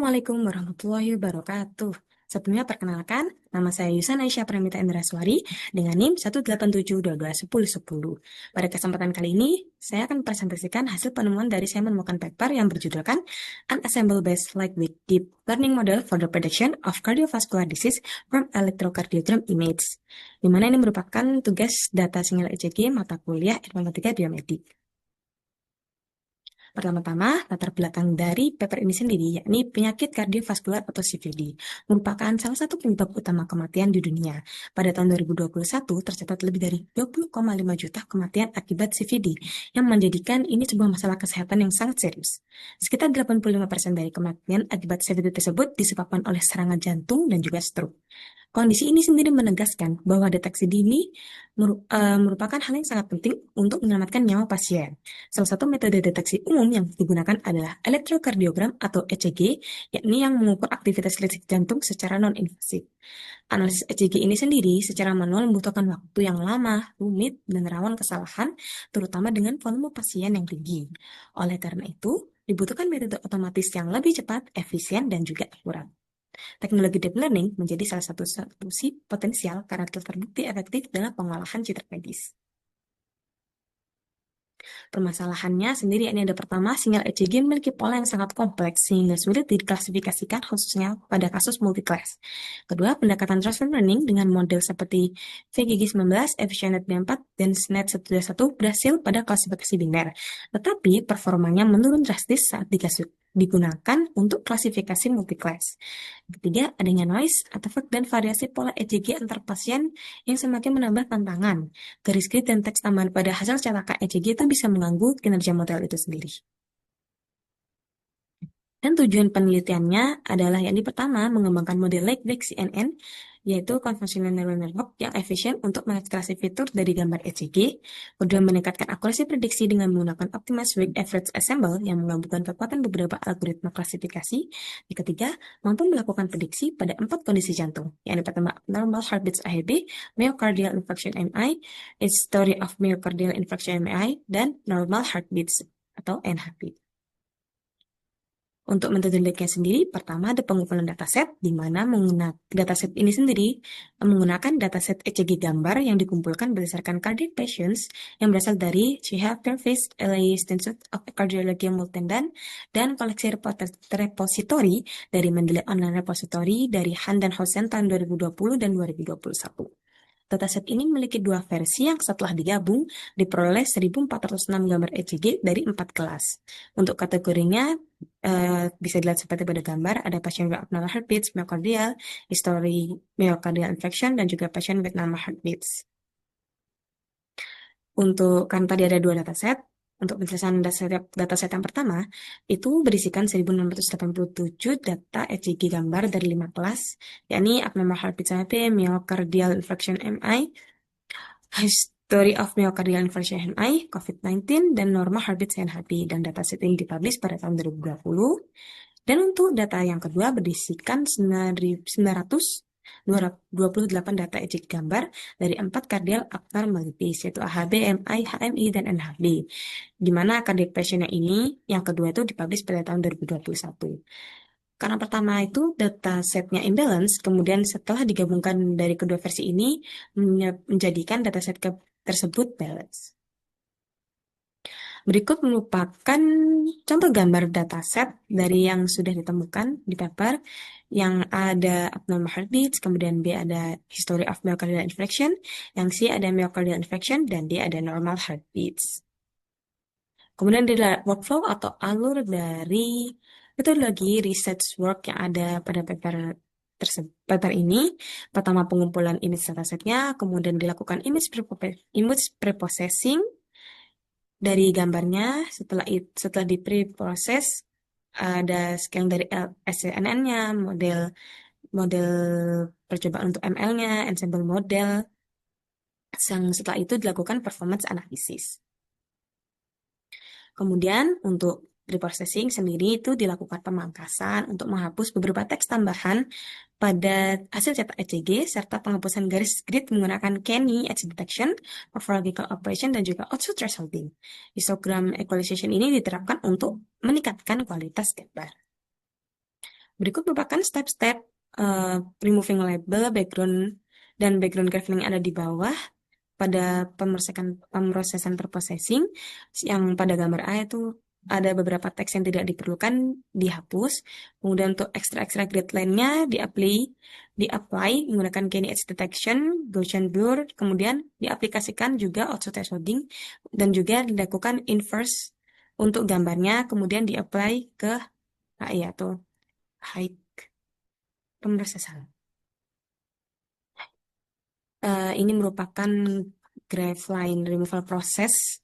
Assalamualaikum warahmatullahi wabarakatuh. Sebelumnya perkenalkan, nama saya Yusan Aisyah Pramita Indraswari dengan NIM 187221010. Pada kesempatan kali ini, saya akan presentasikan hasil penemuan dari saya menemukan paper yang berjudulkan Unassemble Based Lightweight Deep Learning Model for the Prediction of Cardiovascular Disease from Electrocardiogram Image, di mana ini merupakan tugas data sinyal ECG mata kuliah Informatika Biomedik. Pertama-tama, latar belakang dari paper ini sendiri, yakni penyakit kardiovaskular atau CVD, merupakan salah satu penyebab utama kematian di dunia. Pada tahun 2021, tercatat lebih dari 20,5 juta kematian akibat CVD, yang menjadikan ini sebuah masalah kesehatan yang sangat serius. Sekitar 85% dari kematian akibat CVD tersebut disebabkan oleh serangan jantung dan juga stroke. Kondisi ini sendiri menegaskan bahwa deteksi dini merupakan hal yang sangat penting untuk menyelamatkan nyawa pasien. Salah satu metode deteksi umum yang digunakan adalah elektrokardiogram atau ECG, yakni yang mengukur aktivitas listrik jantung secara non-invasif. Analisis ECG ini sendiri secara manual membutuhkan waktu yang lama, rumit, dan rawan kesalahan, terutama dengan volume pasien yang tinggi. Oleh karena itu, dibutuhkan metode otomatis yang lebih cepat, efisien, dan juga akurat. Teknologi deep learning menjadi salah satu solusi potensial karena telah terbukti efektif dalam pengolahan citra medis. Permasalahannya sendiri ini ada pertama, sinyal ECG memiliki pola yang sangat kompleks sehingga sulit diklasifikasikan khususnya pada kasus multiclass. Kedua, pendekatan transfer learning dengan model seperti VGG19, Efficient 4, dan SNET121 berhasil pada klasifikasi biner. Tetapi performanya menurun drastis saat digunakan untuk klasifikasi multiclass. Ketiga, adanya noise, artifact, dan variasi pola ECG antar pasien yang semakin menambah tantangan. Garis-garis dan teks tambahan pada hasil cetakan ECG itu bisa mengganggu kinerja model itu sendiri. Dan tujuan penelitiannya adalah yang pertama, mengembangkan model Lake CNN, yaitu Convolutional Neural Network yang efisien untuk mengekstraksi fitur dari gambar ECG, kedua meningkatkan akurasi prediksi dengan menggunakan Optimized Weight Average Ensemble yang menggabungkan kekuatan beberapa algoritma klasifikasi, yang ketiga, mampu melakukan prediksi pada 4 kondisi jantung, yang pertama, Normal Heartbeats AHB, Myocardial Infarction MI, History of Myocardial Infarction MI, dan Normal Heartbeats atau NHP. Untuk metode penelitian sendiri, pertama ada pengumpulan dataset, di mana menggunakan dataset ini sendiri menggunakan dataset ECG gambar yang dikumpulkan berdasarkan cardiac patients yang berasal dari CHA Fairfax LA Institute of Cardiology Multendon dan koleksi repositori dari Mendeley Online Repository dari Han dan Hossein tahun 2020 dan 2021. Dataset ini memiliki dua versi yang setelah digabung diperoleh 1.406 gambar ECG dari 4 kelas. Untuk kategorinya bisa dilihat seperti pada gambar, ada pasien with abnormal heartbeats, myocardial, history myocardial infection, dan juga pasien with normal heartbeats. Karena tadi ada dua dataset, untuk penjelasan dataset yang pertama, itu berisikan 1.687 data ECG gambar dari 5 kelas, yakni abnormal heartbeat CMP, myocardial infarction MI, history of myocardial infarction MI, COVID-19, dan normal heartbeat CNHP. Dan dataset ini dipublish pada tahun 2020. Dan untuk data yang kedua berisikan 928 data ECG gambar dari 4 cardiac abnormalities, yaitu AHB, MI, HMI, dan NHB. Di mana cardiac patient yang kedua itu dipublish pada tahun 2021. Karena pertama itu data setnya imbalance, kemudian setelah digabungkan dari kedua versi ini menjadikan dataset tersebut balance. Berikut merupakan contoh gambar dataset dari yang sudah ditemukan di paper, yang ada abnormal heartbeats, kemudian B ada history of myocardial infarction, yang C ada myocardial infarction, dan D ada normal heartbeats. Kemudian dari workflow atau alur dari metodologi research work yang ada pada paper ini, pertama pengumpulan image datasetnya, kemudian dilakukan image preprocessing dari gambarnya. Setelah dipreproses, ada scan dari SCNN-nya, model percobaan untuk ML-nya, ensemble model. Setelah itu dilakukan performance analysis. Kemudian untuk reprocessing sendiri itu dilakukan pemangkasan untuk menghapus beberapa teks tambahan pada hasil cetak ECG serta penghapusan garis grid menggunakan Kenny Edge Detection, Morphological Operation, dan juga Output Thresholding. Histogram equalization ini diterapkan untuk meningkatkan kualitas gambar. Berikut merupakan step-step removing label, background, dan background graphing yang ada di bawah pada pemrosesan preprocessing. Yang pada gambar A itu ada beberapa teks yang tidak diperlukan dihapus. Kemudian untuk extra grid line-nya di-apply menggunakan Kenny Edge Detection, Gaussian Blur, kemudian diaplikasikan juga auto thresholding dan juga dilakukan inverse untuk gambarnya, kemudian di-apply ke HI atau height pemrosesan. Ini merupakan graph line removal process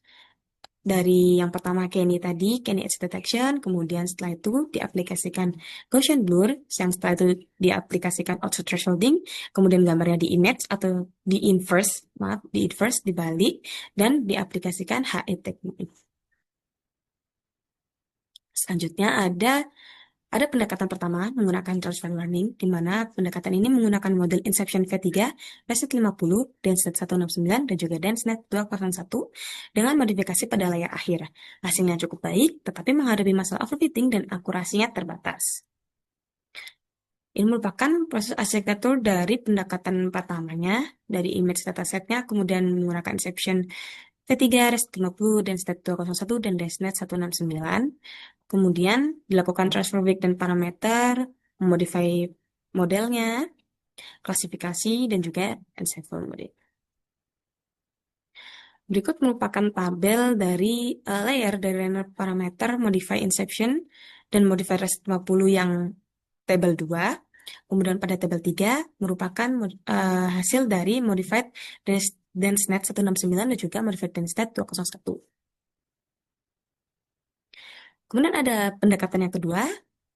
dari yang pertama Kenny tadi, Kenny Edge Detection, kemudian setelah itu diaplikasikan Gaussian Blur, yang setelah itu diaplikasikan auto thresholding, kemudian gambarnya di image atau di inverse, dibalik, dan diaplikasikan HE technique. Selanjutnya ada pendekatan pertama menggunakan transfer learning, di mana pendekatan ini menggunakan model Inception V3, Reset 50, DenseNet 169, dan juga DenseNet 201 dengan modifikasi pada layar akhir. Hasilnya cukup baik, tetapi menghadapi masalah overfitting dan akurasinya terbatas. Ini merupakan proses arsitektur dari pendekatan pertamanya, dari image datasetnya, kemudian menggunakan Inception V3, Reset 50, DenseNet 201, dan DenseNet 169. Kemudian dilakukan transfer weight dan parameter, memodify modelnya, klasifikasi, dan juga ensemble model. Berikut merupakan tabel dari layer dari layer parameter modify inception dan modify rest 50 yang tabel 2. Kemudian pada tabel 3 merupakan hasil dari modified DenseNet 169 dan juga modified DenseNet 201. Kemudian ada pendekatan yang kedua,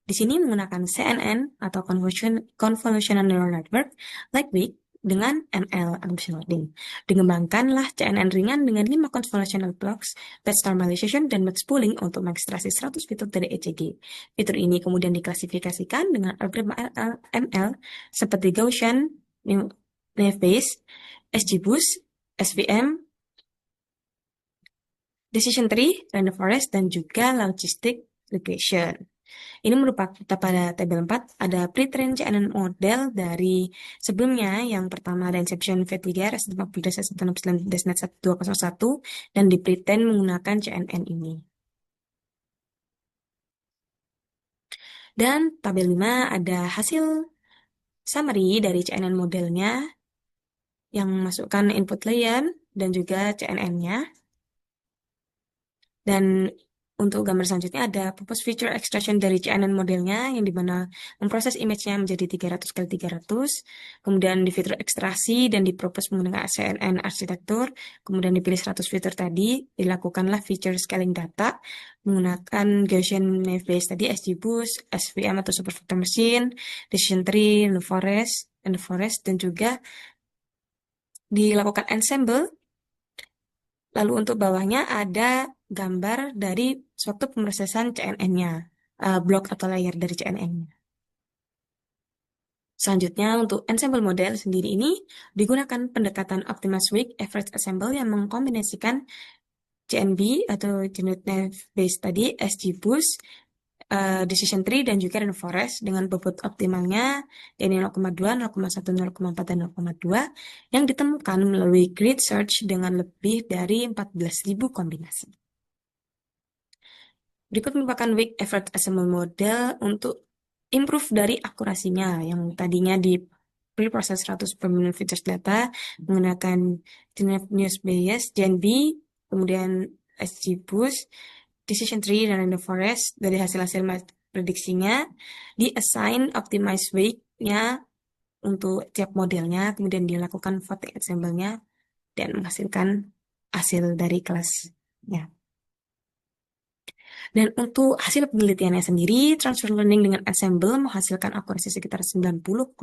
di sini menggunakan CNN atau Convolutional Neural Network Lightweight dengan ML atau machine learning. Dikembangkanlah CNN ringan dengan 5 convolutional blocks, batch normalization, dan match pooling untuk mengekstraksi 100 fitur dari ECG. Fitur ini kemudian diklasifikasikan dengan algoritma ML seperti Gaussian, Naive Bayes, XGBoost, SVM, Decision Tree, Random Forest, dan juga Logistic Regression. Ini merupakan pada tabel 4 ada pre-trained CNN model dari sebelumnya. Yang pertama ada Inception V3, RS50, DS169, DesNet 201, dan di pre-train menggunakan CNN ini. Dan tabel 5 ada hasil summary dari CNN modelnya yang masukkan input layer dan juga CNN-nya. Dan untuk gambar selanjutnya ada purpose feature extraction dari CNN modelnya yang dimana memproses image-nya menjadi 300 kali 300, kemudian di fitur ekstraksi dan dipropose menggunakan CNN arsitektur, kemudian dipilih 100 fitur tadi, dilakukanlah feature scaling data menggunakan Gaussian Naive Bayes tadi, XGBoost, SVM atau Super Vector Machine, Decision Tree, Random Forest, dan juga dilakukan ensemble. Lalu untuk bawahnya ada gambar dari suatu pemrosesan CNN-nya, blok atau layer dari CNN-nya. Selanjutnya untuk ensemble model sendiri ini digunakan pendekatan optimized weight average ensemble yang mengkombinasikan GNB atau Generative Bayes tadi, XGBoost, Decision Tree, dan juga Random Forest dengan bobot optimalnya yakni 0,2, 0,1, 0,4, dan 0,2 yang ditemukan melalui grid search dengan lebih dari 14.000 kombinasi. Berikut merupakan weak effort ensemble model untuk improve dari akurasinya yang tadinya di pre-process 100 per minute features data menggunakan Naive Bayes, GNB, kemudian XGBoost, Decision Tree, dan Random Forest. Dari hasil-hasil prediksinya di assign optimized weight-nya untuk tiap modelnya, kemudian dilakukan voting ensemble-nya dan menghasilkan hasil dari kelasnya. Dan untuk hasil penelitiannya sendiri, transfer learning dengan ensemble menghasilkan akurasi sekitar 90,7%.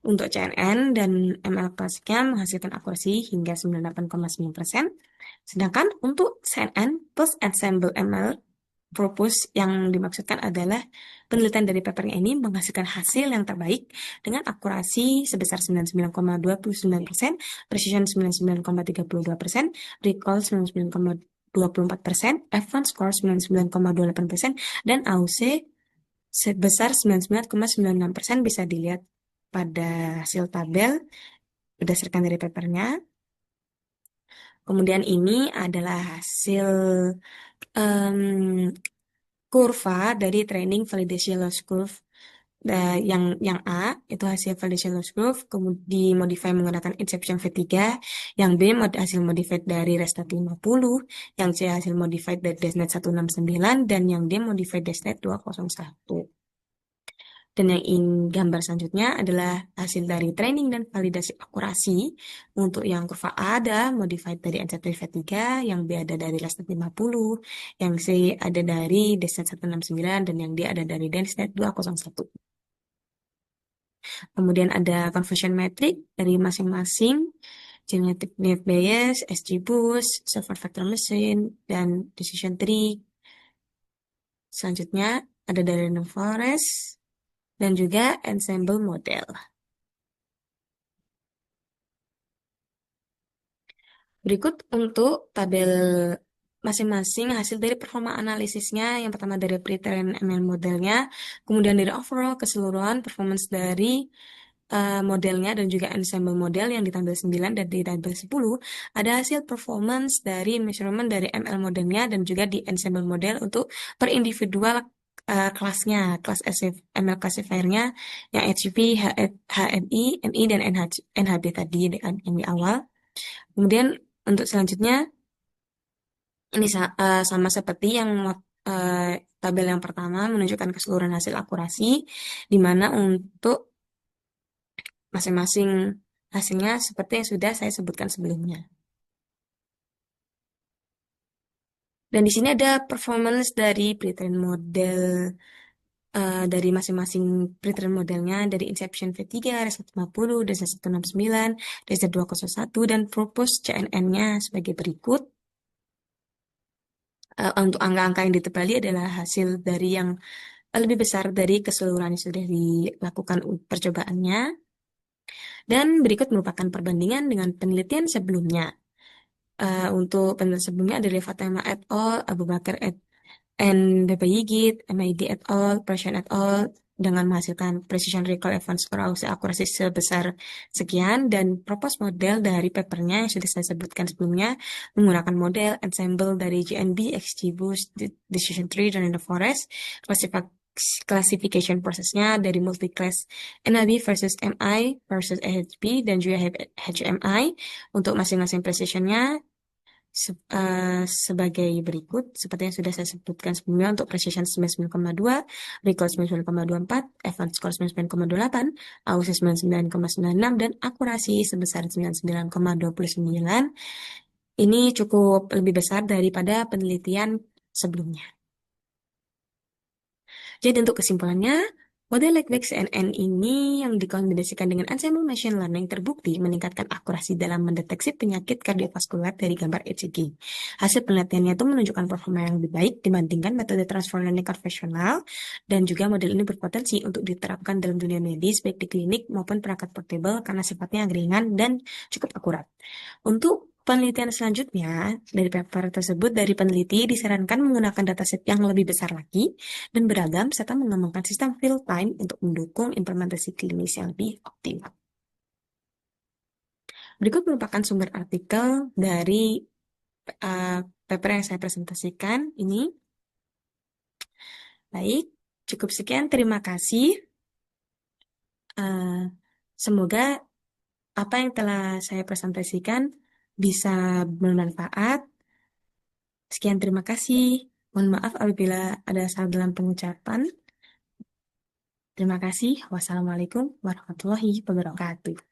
Untuk CNN dan ML klasiknya menghasilkan akurasi hingga 98,9%. Sedangkan untuk CNN plus ensemble ML propose yang dimaksudkan adalah penelitian dari papernya ini menghasilkan hasil yang terbaik dengan akurasi sebesar 99,29%, precision 99,32%, recall 99,24%, advanced score 99,28%, dan AUC sebesar 99,96% bisa dilihat pada hasil tabel berdasarkan dari papernya. Kemudian ini adalah hasil em, kurva dari training validation loss curve. Yang A itu hasil validation loss curve, kemudian dimodify menggunakan inception V3, yang B hasil modified dari Restat 50, yang C hasil modified dari Desnet 169, dan yang D modified Desnet 201. Dan gambar selanjutnya adalah hasil dari training dan validasi akurasi. Untuk yang kurva A ada modified dari NCTV 3, yang B ada dari Resnet 50, yang C ada dari Desnet 169, dan yang D ada dari Desnet 201. Kemudian ada conversion metric dari masing-masing, genetic net bias, XGBoost, server factor machine, dan decision tree. Selanjutnya ada dari random forest dan juga ensemble model. Berikut untuk tabel masing-masing hasil dari performa analisisnya. Yang pertama dari pre-train ML modelnya, kemudian dari overall keseluruhan performance dari modelnya dan juga ensemble model yang di tabel 9 dan di tabel 10 ada hasil performance dari measurement dari ML modelnya dan juga di ensemble model untuk per individual kelasnya, kelas ML classifiernya yang HCP, HMI, MI, dan NHB tadi yang di awal. Kemudian untuk selanjutnya ini sama seperti yang eh, tabel yang pertama menunjukkan keseluruhan hasil akurasi, di mana untuk masing-masing hasilnya seperti yang sudah saya sebutkan sebelumnya. Dan di sini ada performance dari pretrain model dari masing-masing pretrain modelnya dari Inception V3, RS150, DS169, DS201, dan propose CNN-nya sebagai berikut. Untuk angka-angka yang ditebali adalah hasil dari yang lebih besar dari keseluruhan yang sudah dilakukan percobaannya. Dan berikut merupakan perbandingan dengan penelitian sebelumnya. Untuk penelitian sebelumnya ada Fatima et al., Abu Bakar et and BP Yigit, MID et al., Persian et al., dengan menghasilkan precision recall advanced akurasi sebesar sekian, dan propose model dari papernya yang sudah saya sebutkan sebelumnya menggunakan model ensemble dari GNB, XGBoost, Decision Tree, dan in the Forest, classification prosesnya dari multi-class NLB versus MI versus AHP dan juga HMI. Untuk masing-masing precisionnya sebagai berikut, seperti yang sudah saya sebutkan sebelumnya. Untuk precision 99,2, recall 99,24, advanced score 99,28, AUC 99,96, dan akurasi sebesar 99,29. Ini cukup lebih besar daripada penelitian sebelumnya. Jadi untuk kesimpulannya, model Legwex CNN ini yang dikombinasikan dengan ensemble machine learning terbukti meningkatkan akurasi dalam mendeteksi penyakit kardiovaskular dari gambar ECG. Hasil penelitiannya itu menunjukkan performa yang lebih baik dibandingkan metode transfer learning konvensional, dan juga model ini berpotensi untuk diterapkan dalam dunia medis baik di klinik maupun perangkat portable karena sifatnya yang ringan dan cukup akurat. Untuk penelitian selanjutnya dari paper tersebut, dari peneliti disarankan menggunakan dataset yang lebih besar lagi dan beragam serta mengembangkan sistem real time untuk mendukung implementasi klinis yang lebih optimal. Berikut merupakan sumber artikel dari paper yang saya presentasikan ini. Baik, cukup sekian. Terima kasih. Semoga apa yang telah saya presentasikan bisa bermanfaat. Sekian, terima kasih. Mohon maaf apabila ada salah dalam pengucapan. Terima kasih. Wassalamualaikum warahmatullahi wabarakatuh.